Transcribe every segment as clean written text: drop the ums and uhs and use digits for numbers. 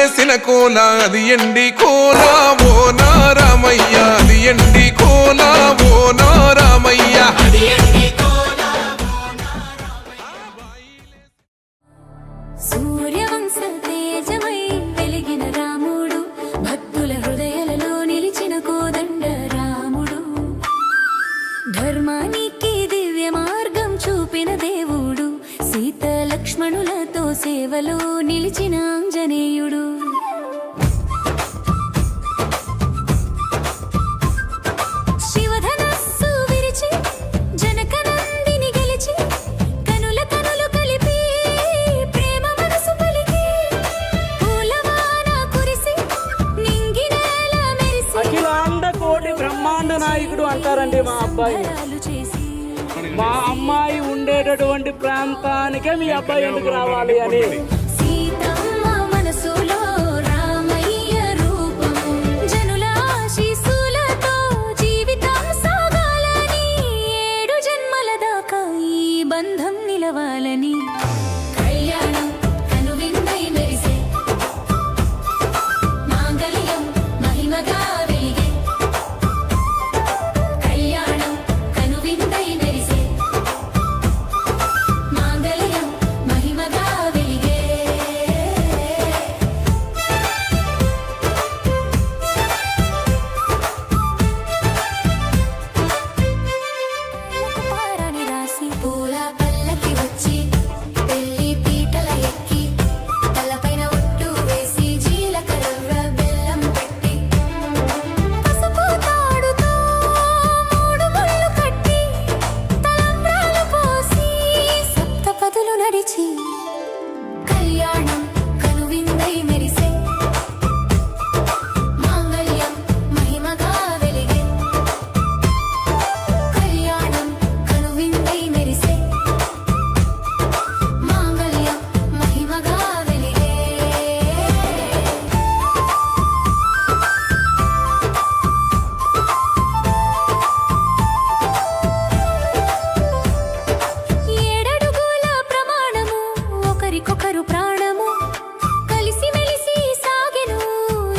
వేసిన కోల అది ఎండి కోల ఓ నారామయ్య అది ఎండి కోల ఓ నారామయ్య సూర్యవంశ తేజమై వెలిగిన రాముడు భక్తుల హృదయాలలో నిలిచిన కోదండ రాముడు ధర్మానికి దివ్య మార్గం చూపిన దేవుడు సీత లక్ష్మణులతో సేవలో నిలిచిన ఆంజనేయుడు శివధనస్సు విరిచి జనకనందిని గెలిచి కనుల కనులు కలిపి ప్రేమ మనసు పలికి పూలవాన కురిసి నింగినేల మెరిసి అఖిలాండ కోటి బ్రహ్మాండ నాయకుడు అంటారండి మా అబ్బాయి. మా అమ్మాయి ఉండేటటువంటి ప్రాంతానికే మీ అబ్బాయి ఎందుకు రావాలి అని. సీతమ్మ మనసులో రామయ్య రూపం జనుల ఆశీస్సులతో జీవితం సాగాలని 7 జన్మల దాకా ఈ బంధం నిలవాలని కళ్యాణం కనువిందై మెరిసే మాంగళ్యం మహిమగా వెలిగే కళ్యాణం కనువిందై మెరిసే మాంగళ్యం మహిమగా వెలిగే పారాని రాసి పూల పల్లకి వచ్చి పెళ్లి పీటల ఎక్కి తలపైన ఒట్టు వేసి జీలకర్ర బెల్లం పెట్టి పసుపు తాడుతో 3 ముళ్ళు కట్టి తలంబ్రాలు పోసి సప్తపదులు నడిచి కళ్యాణం కనువిందై మెరిసే మాంగళ్యం మహిమగా వెలిగే కళ్యాణం కనువిందై మెరిసే మాంగళ్యం మహిమగా వెలిగే ఏడడుగుల ప్రమాణము ఒకరికొకరు ప్రాణము కలిసిమెలిసి సాగెను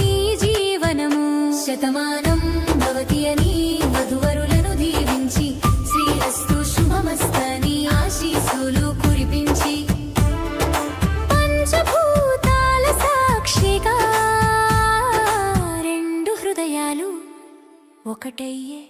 ఈ జీవనము శతమానం భవతి అని వధువరులను దీవించి శ్రీరస్తు శుభమస్తని ఆశీస్సులు కురిపించి పంచభూతాల సాక్షిగా 2 హృదయాలు ఒకటయ్యే